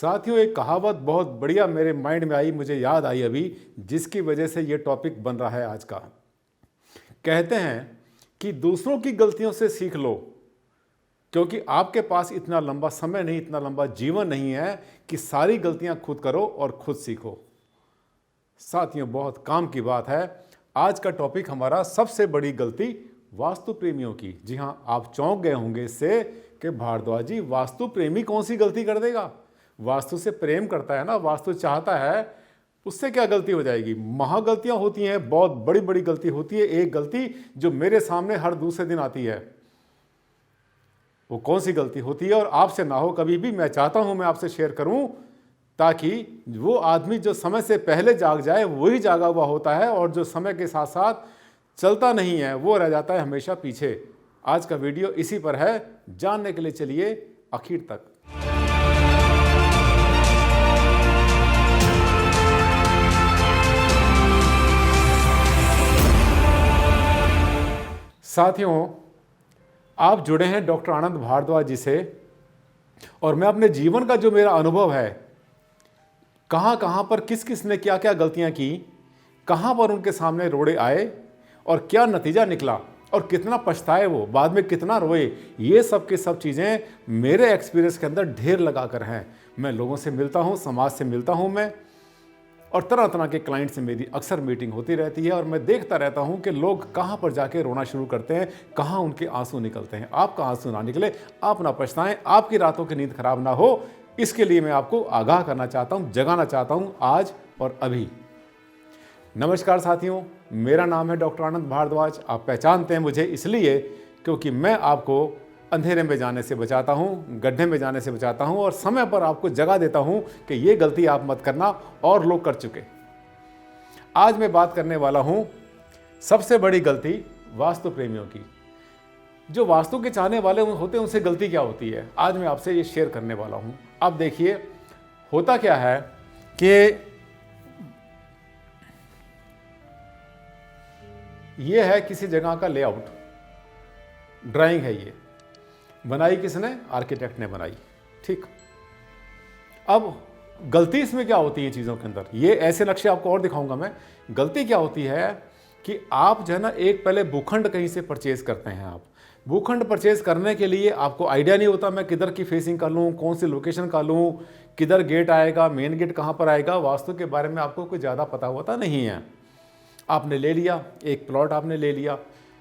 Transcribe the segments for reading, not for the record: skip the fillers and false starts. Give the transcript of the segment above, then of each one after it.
साथियों, एक कहावत बहुत बढ़िया मेरे माइंड में आई, मुझे याद आई अभी, जिसकी वजह से ये टॉपिक बन रहा है आज का। कहते हैं कि दूसरों की गलतियों से सीख लो, क्योंकि आपके पास इतना लंबा समय नहीं, इतना लंबा जीवन नहीं है कि सारी गलतियां खुद करो और खुद सीखो। साथियों, बहुत काम की बात है। आज का टॉपिक हमारा सबसे बड़ी गलती वास्तु प्रेमियों की। जी हाँ, आप चौंक गए होंगे इससे कि भारद्वाज जी, वास्तु प्रेमी कौन सी गलती कर देगा? वास्तु से प्रेम करता है ना, वास्तु चाहता है, उससे क्या गलती हो जाएगी? महागलतियां होती हैं, बहुत बड़ी बड़ी गलती होती है। एक गलती जो मेरे सामने हर दूसरे दिन आती है, वो कौन सी गलती होती है और आपसे ना हो कभी भी, मैं चाहता हूं मैं आपसे शेयर करूं, ताकि वो आदमी जो समय से पहले जाग जाए वही जागा हुआ होता है, और जो समय के साथ साथ चलता नहीं है वो रह जाता है हमेशा पीछे। आज का वीडियो इसी पर है, जानने के लिए चलिए आखिर तक। साथियों, आप जुड़े हैं डॉक्टर आनंद भारद्वाज जी से, और मैं अपने जीवन का जो मेरा अनुभव है, कहां कहां पर किस किस ने क्या क्या गलतियां की, कहां पर उनके सामने रोड़े आए और क्या नतीजा निकला, और कितना पछताए वो, बाद में कितना रोए, ये सब की सब चीज़ें मेरे एक्सपीरियंस के अंदर ढेर लगा कर हैं। मैं लोगों से मिलता हूँ, समाज से मिलता हूँ मैं, और तरह तरह के क्लाइंट से मेरी अक्सर मीटिंग होती रहती है, और मैं देखता रहता हूं कि लोग कहां पर जाके रोना शुरू करते हैं, कहां उनके आंसू निकलते हैं। आपका आंसू ना निकले, आप ना पछताएं, आपकी रातों की नींद खराब ना हो, इसके लिए मैं आपको आगाह करना चाहता हूं, जगाना चाहता हूं आज और अभी। नमस्कार साथियों, मेरा नाम है डॉक्टर आनंद भारद्वाज। आप पहचानते हैं मुझे इसलिए क्योंकि मैं आपको अंधेरे में जाने से बचाता हूं, गड्ढे में जाने से बचाता हूं, और समय पर आपको जगा देता हूं कि ये गलती आप मत करना, और लोग कर चुके। आज मैं बात करने वाला हूं सबसे बड़ी गलती वास्तु प्रेमियों की। जो वास्तु के चाहने वाले होते हैं उनसे गलती क्या होती है, आज मैं आपसे ये शेयर करने वाला हूं। अब देखिए, होता क्या है कि ये है किसी जगह का लेआउट, ड्राइंग है, ये बनाई किसने? आर्किटेक्ट ने बनाई। ठीक, अब गलती इसमें क्या होती है चीज़ों के अंदर, ये ऐसे नक्शे आपको और दिखाऊंगा मैं। गलती क्या होती है कि आप जो है ना, एक पहले भूखंड कहीं से परचेज करते हैं। आप भूखंड परचेज करने के लिए आपको आइडिया नहीं होता मैं किधर की फेसिंग कर लूँ, कौन सी लोकेशन का लूँ, किधर गेट आएगा, मेन गेट कहाँ पर आएगा, वास्तु के बारे में आपको कुछ ज़्यादा पता होता नहीं है। आपने ले लिया, एक प्लॉट आपने ले लिया,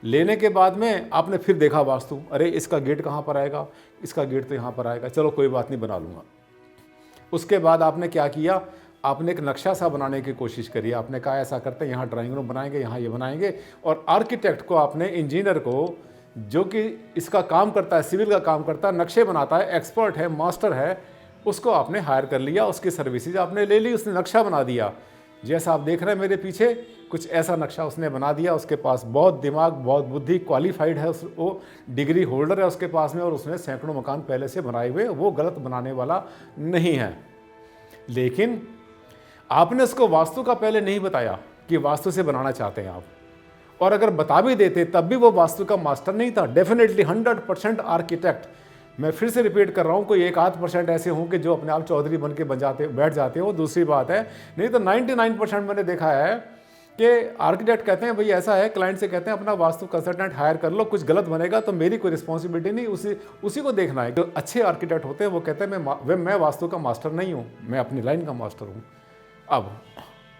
लेने के बाद में आपने फिर देखा वास्तु, अरे इसका गेट कहाँ पर आएगा, इसका गेट तो यहाँ पर आएगा, चलो कोई बात नहीं, बना लूँगा। उसके बाद आपने क्या किया, आपने एक नक्शा सा बनाने की कोशिश करी। आपने कहा ऐसा करते हैं, यहाँ ड्राइंग रूम बनाएंगे, यहाँ ये बनाएंगे, और आर्किटेक्ट को, आपने इंजीनियर को, जो कि इसका काम करता है, सिविल का काम करता है, नक्शे बनाता है, एक्सपर्ट है, मास्टर है, उसको आपने हायर कर लिया, उसकी सर्विसेज आपने ले ली, उसने नक्शा बना दिया। जैसा आप देख रहे हैं मेरे पीछे, कुछ ऐसा नक्शा उसने बना दिया। उसके पास बहुत दिमाग, बहुत बुद्धि, क्वालिफाइड है, वो डिग्री होल्डर है उसके पास में, और उसने सैकड़ों मकान पहले से बनाए हुए, वो गलत बनाने वाला नहीं है। लेकिन आपने उसको वास्तु का पहले नहीं बताया कि वास्तु से बनाना चाहते हैं आप, और अगर बता भी देते तब भी वो वास्तु का मास्टर नहीं था। डेफिनेटली 100% आर्किटेक्ट, मैं फिर से रिपीट कर रहा हूँ, कोई 1-8% ऐसे हों कि जो अपने आप चौधरी बन के बैठ जाते हो, दूसरी बात है। नहीं तो 99% मैंने देखा है कि आर्किटेक्ट कहते हैं भाई ऐसा है, क्लाइंट से कहते हैं अपना वास्तु कंसल्टेंट हायर कर लो, कुछ गलत बनेगा तो मेरी कोई रिस्पॉन्सिबिलिटी नहीं, उसी को देखना है। जो अच्छे आर्किटेक्ट होते हैं वो कहते हैं मैं वास्तु का मास्टर नहीं हूँ, मैं अपनी लाइन का मास्टर हूँ। अब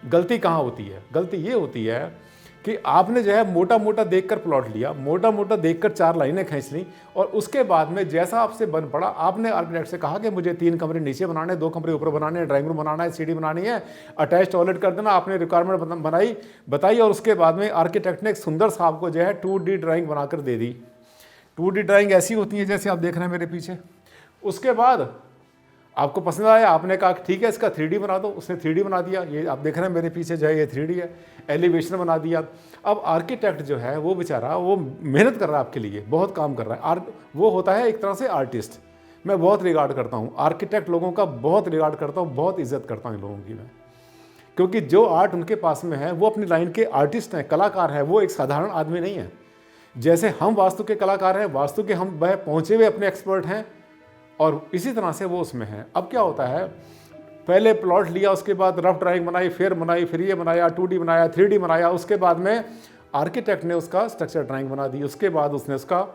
गलती कहाँ होती है? गलती ये होती है कि आपने जो है मोटा मोटा देखकर प्लॉट लिया, मोटा मोटा देखकर 4 लाइनें खींच ली, और उसके बाद में जैसा आपसे बन पड़ा, आपने आर्किटेक्ट से कहा कि मुझे 3 कमरे नीचे बनाने, 2 कमरे ऊपर बनाने, ड्राइंग रूम बनाना है, सीढ़ी बनानी है, अटैच टॉयलेट कर देना। आपने रिक्वायरमेंट बताई, और उसके बाद में आर्किटेक्ट ने एक सुंदर सा आपको जो है 2D ड्राइंग बनाकर दे दी। 2D ड्राइंग ऐसी होती है जैसे आप देख रहे हैं मेरे पीछे। उसके बाद आपको पसंद आया, आपने कहा ठीक है इसका 3D बना दो, उसने 3D बना दिया। ये आप देख रहे हैं मेरे पीछे जो है ये 3D है, एलिवेशन बना दिया। अब आर्किटेक्ट जो है वो बेचारा, वो मेहनत कर रहा है आपके लिए, बहुत काम कर रहा है। वो होता है एक तरह से आर्टिस्ट। मैं बहुत रिगार्ड करता हूँ आर्किटेक्ट लोगों का, बहुत रिगार्ड करता हूँ, बहुत इज्जत करता हूँ इन लोगों की मैं, क्योंकि जो आर्ट उनके पास में है वो अपनी लाइन के आर्टिस्ट हैं, कलाकार हैं, वो एक साधारण आदमी नहीं है। जैसे हम वास्तु के कलाकार हैं, वास्तु के हम वह पहुँचे हुए अपने एक्सपर्ट हैं, और इसी तरह से वो उसमें है। अब क्या होता है, पहले प्लॉट लिया, उसके बाद रफ ड्राइंग बनाई, फिर ये बनाया, 2D बनाया, 3D बनाया, उसके बाद में आर्किटेक्ट ने उसका स्ट्रक्चर ड्राइंग बना दी, उसके बाद उसने उसका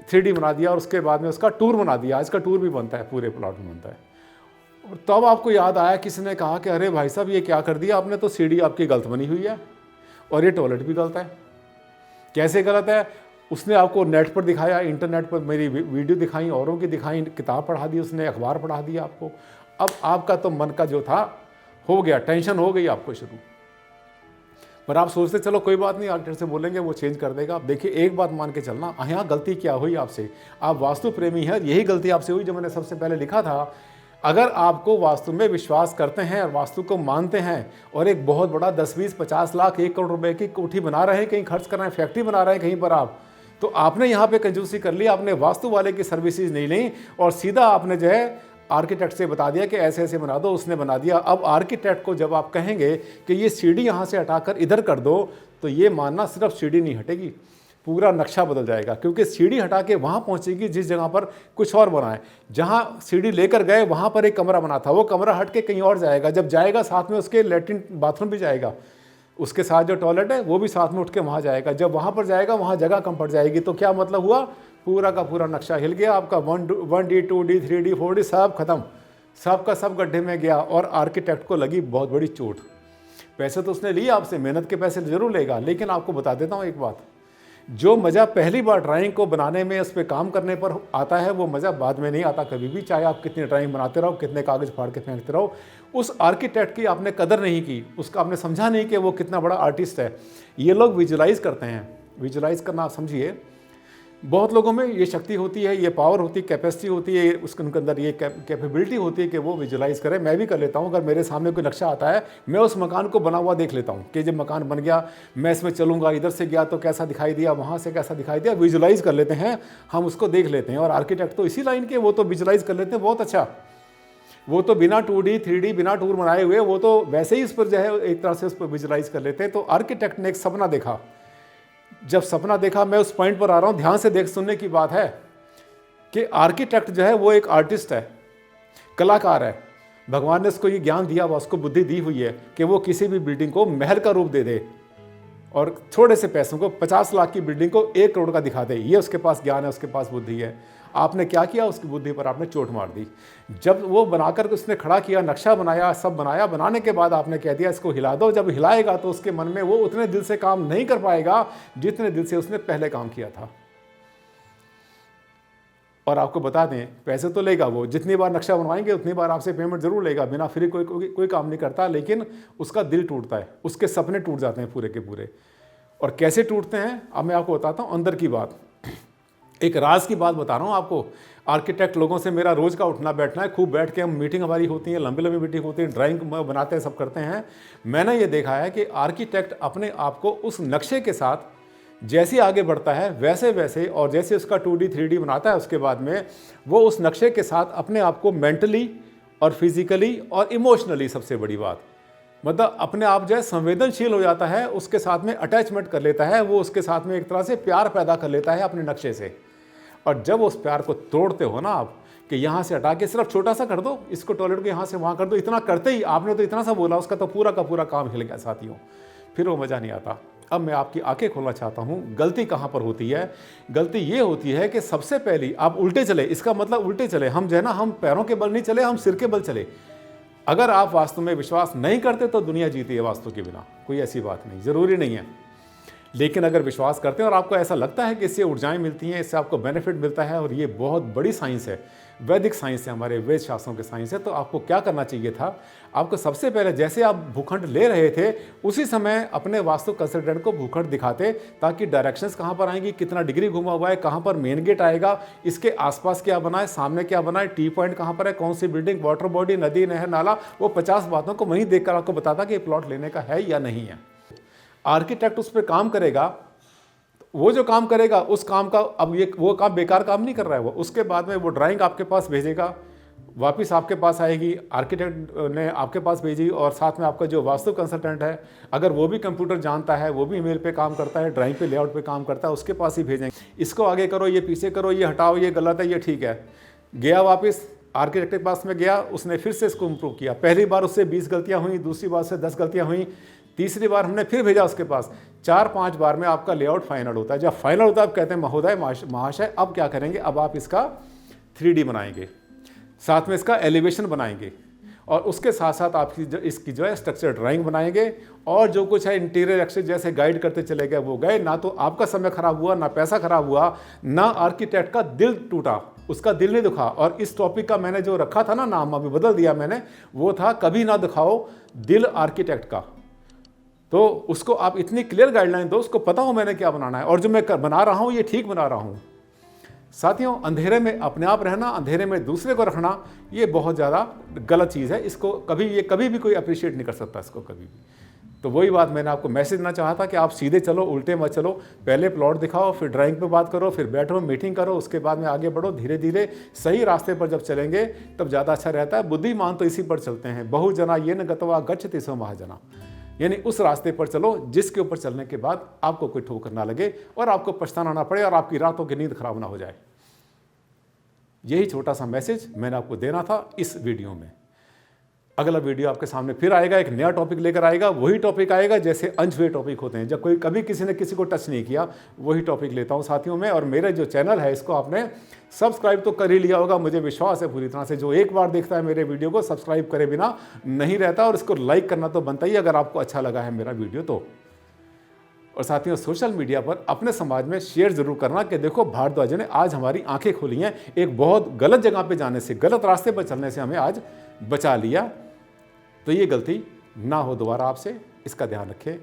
3D बना दिया और उसके बाद में उसका टूर बना दिया। आज का टूर भी बनता है, पूरे प्लॉट में बनता है। और तब आपको याद आया, किसी ने कहा कि अरे भाई साहब ये क्या कर दिया आपने, तो सीढ़ी आपकी गलत बनी हुई है और ये टॉयलेट भी गलत है। कैसे गलत है? उसने आपको नेट पर दिखाया, इंटरनेट पर मेरी वीडियो दिखाई, औरों की दिखाई, किताब पढ़ा दी उसने, अखबार पढ़ा दिया आपको। अब आपका तो मन का जो था हो गया, टेंशन हो गई आपको शुरू। पर आप सोचते चलो कोई बात नहीं, आर्किटेक्ट से बोलेंगे वो चेंज कर देगा। आप देखिए, एक बात मान के चलना, यहाँ गलती क्या हुई आपसे, आप वास्तु प्रेमी हैं, यही गलती आपसे हुई जो मैंने सबसे पहले लिखा था। अगर आपको वास्तु में विश्वास करते हैं और वास्तु को मानते हैं और एक बहुत बड़ा 10, 20, 50 लाख, 1 करोड़ रुपए की कोठी बना रहे हैं, कहीं खर्च कर रहे हैं, फैक्ट्री बना रहे हैं कहीं पर आप, तो आपने यहाँ पे कंजूसी कर ली, आपने वास्तु वाले की सर्विसेज नहीं ली और सीधा आपने जो है आर्किटेक्ट से बता दिया कि ऐसे ऐसे बना दो, उसने बना दिया। अब आर्किटेक्ट को जब आप कहेंगे कि ये सीढ़ी यहाँ से हटाकर इधर कर दो, तो ये मानना सिर्फ सीढ़ी नहीं हटेगी, पूरा नक्शा बदल जाएगा, क्योंकि सीढ़ी हटा के वहाँ पहुँचेगी जिस जगह पर कुछ और बना है। जहाँ सीढ़ी लेकर गए वहाँ पर एक कमरा बना था, वो कमरा हट के कहीं और जाएगा। जब जाएगा साथ में उसके लेटरिन बाथरूम भी जाएगा, उसके साथ जो टॉयलेट है वो भी साथ में उठ के वहाँ जाएगा। जब वहाँ पर जाएगा वहाँ जगह कम पड़ जाएगी, तो क्या मतलब हुआ, पूरा का पूरा नक्शा हिल गया आपका। 1D 2D 3D 4D सब खत्म, सब का सब गड्ढे में गया। और आर्किटेक्ट को लगी बहुत बड़ी चोट। पैसे तो उसने लिए आपसे, मेहनत के पैसे जरूर लेगा, लेकिन आपको बता देता हूँ एक बात, जो मज़ा पहली बार ड्राइंग को बनाने में, उस पर काम करने पर आता है, वो मज़ा बाद में नहीं आता कभी भी, चाहे आप कितनी ड्राइंग बनाते रहो, कितने कागज़ फाड़ के फेंकते रहो। उस आर्किटेक्ट की आपने कदर नहीं की, उसका आपने समझा नहीं कि वो कितना बड़ा आर्टिस्ट है। ये लोग विजुलाइज करते हैं, विजुलाइज करना आप समझिए, बहुत लोगों में ये शक्ति होती है, ये पावर होती है, कैपेसिटी होती है, उनके अंदर ये कैपेबिलिटी होती है कि वो विजुलाइज करें। मैं भी कर लेता हूँ, अगर मेरे सामने कोई नक्शा आता है, मैं उस मकान को बना हुआ देख लेता हूँ कि जब मकान बन गया मैं इसमें चलूँगा, इधर से गया तो कैसा दिखाई दिया, वहाँ से कैसा दिखाई दिया, विजुलाइज कर लेते हैं, हम उसको देख लेते हैं। और आर्किटेक्ट तो इसी लाइन के, वो तो विजुलाइज कर लेते हैं बहुत अच्छा। वो तो बिना 2D 3D बिना टूर बनाए हुए, वो तो वैसे ही उस पर जो है एक तरह से उस पर विजुलाइज कर लेते हैं। तो आर्किटेक्ट ने एक सपना देखा। जब सपना देखा, मैं उस पॉइंट पर आ रहा हूँ, ध्यान से देख, सुनने की बात है कि आर्किटेक्ट जो है वो एक आर्टिस्ट है, कलाकार है। भगवान ने उसको ये ज्ञान दिया हुआ, उसको बुद्धि दी हुई है कि वो किसी भी बिल्डिंग को महल का रूप दे दे और थोड़े से पैसों को, 50 लाख की बिल्डिंग को 1 करोड़ का दिखा दे। ये उसके पास ज्ञान है, उसके पास बुद्धि है। आपने क्या किया, उसकी बुद्धि पर आपने चोट मार दी। जब वो बनाकर उसने खड़ा किया, नक्शा बनाया, सब बनाया, बनाने के बाद आपने कह दिया इसको हिला दो। जब हिलाएगा तो उसके मन में वो उतने दिल से काम नहीं कर पाएगा जितने दिल से उसने पहले काम किया था। और आपको बता दें, पैसे तो लेगा वो, जितनी बार नक्शा बनवाएंगे उतनी बार आपसे पेमेंट जरूर लेगा, बिना फ्री कोई काम नहीं करता, लेकिन उसका दिल टूटता है, उसके सपने टूट जाते हैं पूरे के पूरे। और कैसे टूटते हैं अब मैं आपको बताता हूँ, अंदर की बात, एक राज की बात बता रहा हूँ आपको। आर्किटेक्ट लोगों से मेरा रोज़ का उठना बैठना है, खूब बैठ के हम मीटिंग हमारी होती है, लंबी लंबी मीटिंग होती है, ड्राइंग बनाते हैं, सब करते हैं। मैंने ये देखा है कि आर्किटेक्ट अपने आप को उस नक्शे के साथ जैसे आगे बढ़ता है वैसे वैसे, और जैसे उसका 2D 3D बनाता है, उसके बाद में वो उस नक्शे के साथ अपने आप को मेंटली और फिजिकली और इमोशनली, सबसे बड़ी बात मतलब अपने आप जो है संवेदनशील हो जाता है, उसके साथ में अटैचमेंट कर लेता है, वो उसके साथ में एक तरह से प्यार पैदा कर लेता है अपने नक्शे से। और जब उस प्यार को तोड़ते हो ना आप, कि यहाँ से हटा के सिर्फ छोटा सा कर दो, इसको टॉयलेट को यहाँ से वहाँ कर दो, इतना करते ही आपने तो इतना सा बोला, उसका तो पूरा का पूरा काम हिल गया साथियों, फिर वो मज़ा नहीं आता। अब मैं आपकी आंखें खोलना चाहता हूँ, गलती कहाँ पर होती है। गलती ये होती है कि सबसे पहली आप उल्टे चले, इसका मतलब उल्टे चले, हम जो है ना, हम पैरों के बल नहीं चले, हम सिर के बल चले। अगर आप वास्तु में विश्वास नहीं करते तो दुनिया जीती है वास्तु के बिना, कोई ऐसी बात नहीं, ज़रूरी नहीं है। लेकिन अगर विश्वास करते हैं और आपको ऐसा लगता है कि इससे ऊर्जाएं मिलती हैं, इससे आपको बेनिफिट मिलता है, और ये बहुत बड़ी साइंस है, वैदिक साइंस है, हमारे वेद शास्त्रों के साइंस है, तो आपको क्या करना चाहिए था, आपको सबसे पहले जैसे आप भूखंड ले रहे थे उसी समय अपने वास्तु कंसल्टेंट को भूखंड दिखाते, ताकि डायरेक्शंस कहाँ पर आएंगी, कितना डिग्री घुमा हुआ है, कहाँ पर मेन गेट आएगा, इसके आसपास क्या बना है, सामने क्या बना है, टी पॉइंट कहाँ पर है, कौन सी बिल्डिंग, वाटर बॉडी, नदी, नहर, नाला, वो 50 बातों को वहीं देखकर आपको बताता कि प्लॉट लेने का है या नहीं है। आर्किटेक्ट उस पर काम करेगा, वो जो काम करेगा उस काम का, अब ये वो काम बेकार काम नहीं कर रहा है वो, उसके बाद में वो ड्राइंग आपके पास भेजेगा, वापस आपके पास आएगी, आर्किटेक्ट ने आपके पास भेजी, और साथ में आपका जो वास्तु कंसल्टेंट है, अगर वो भी कंप्यूटर जानता है, वो भी ईमेल पे काम करता है, ड्राइंग पे, लेआउट पे काम करता है, उसके पास ही भेजेंगे, इसको आगे करो, ये पीछे करो, ये हटाओ, ये गलत है, ये ठीक है। गया वापस आर्किटेक्ट के पास में गया, उसने फिर से इसको इम्प्रूव किया। पहली बार उससे 20 गलतियां हुई, दूसरी बार से 10 गलतियां हुई, तीसरी बार हमने फिर भेजा उसके पास। 4-5 बार में आपका लेआउट फाइनल होता है। जब फाइनल होता है आप कहते हैं महोदय महाशय अब क्या करेंगे, अब आप इसका 3D बनाएंगे, साथ में इसका एलिवेशन बनाएंगे और उसके साथ साथ आप इसकी जो है स्ट्रक्चर ड्राइंग बनाएंगे और जो कुछ है इंटीरियर एक्सेस जैसे गाइड करते चले गए वो गए। ना तो आपका समय खराब हुआ, ना पैसा खराब हुआ, ना आर्किटेक्ट का दिल टूटा, उसका दिल नहीं दुखा। और इस टॉपिक का मैंने जो रखा था ना नाम, अभी बदल दिया मैंने, वो था कभी ना दिखाओ दिल आर्किटेक्ट का। तो उसको आप इतनी क्लियर गाइडलाइन दो, उसको पता हो मैंने क्या बनाना है और जो मैं बना रहा हूँ ये ठीक बना रहा हूँ। साथियों, अंधेरे में अपने आप रहना, अंधेरे में दूसरे को रखना, ये बहुत ज़्यादा गलत चीज़ है। इसको कभी भी कोई अप्रिशिएट नहीं कर सकता इसको कभी भी। तो वही बात मैंने आपको मैसेज देना चाहा था कि आप सीधे चलो, उल्टे मत चलो। पहले प्लॉट दिखाओ, फिर ड्राइंग पे बात करो, फिर बैठो मीटिंग करो, उसके बाद में आगे बढ़ो। धीरे धीरे सही रास्ते पर जब चलेंगे तब ज़्यादा अच्छा रहता है। बुद्धिमान तो इसी पर चलते हैं, बहुजना ये न गत्वा गच्छति सो महाजना, यानी उस रास्ते पर चलो जिसके ऊपर चलने के बाद आपको कोई ठोकर ना लगे और आपको पछताना ना पड़े और आपकी रातों की नींद खराब ना हो जाए। यही छोटा सा मैसेज मैंने आपको देना था इस वीडियो में। अगला वीडियो आपके सामने फिर आएगा, एक नया टॉपिक लेकर आएगा। वही टॉपिक आएगा जैसे अनछुए टॉपिक होते हैं, जब कभी किसी ने किसी को टच नहीं किया, वही टॉपिक लेता हूं साथियों में। और मेरे जो चैनल है इसको आपने सब्सक्राइब तो कर ही लिया होगा, मुझे विश्वास है पूरी तरह से। जो एक बार देखता है मेरे वीडियो को, सब्सक्राइब करे बिना नहीं रहता, और इसको लाइक करना तो बनता ही अगर आपको अच्छा लगा है मेरा वीडियो तो। और साथियों, सोशल मीडिया पर अपने समाज में शेयर जरूर करना कि देखो भारद्वाज ने आज हमारी आंखें खोली हैं, एक बहुत गलत जगह पे जाने से, गलत रास्ते पर चलने से हमें आज बचा लिया। तो ये गलती ना हो दोबारा आपसे, इसका ध्यान रखें।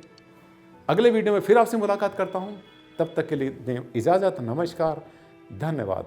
अगले वीडियो में फिर आपसे मुलाकात करता हूं, तब तक के लिए दें इजाजत। नमस्कार, धन्यवाद।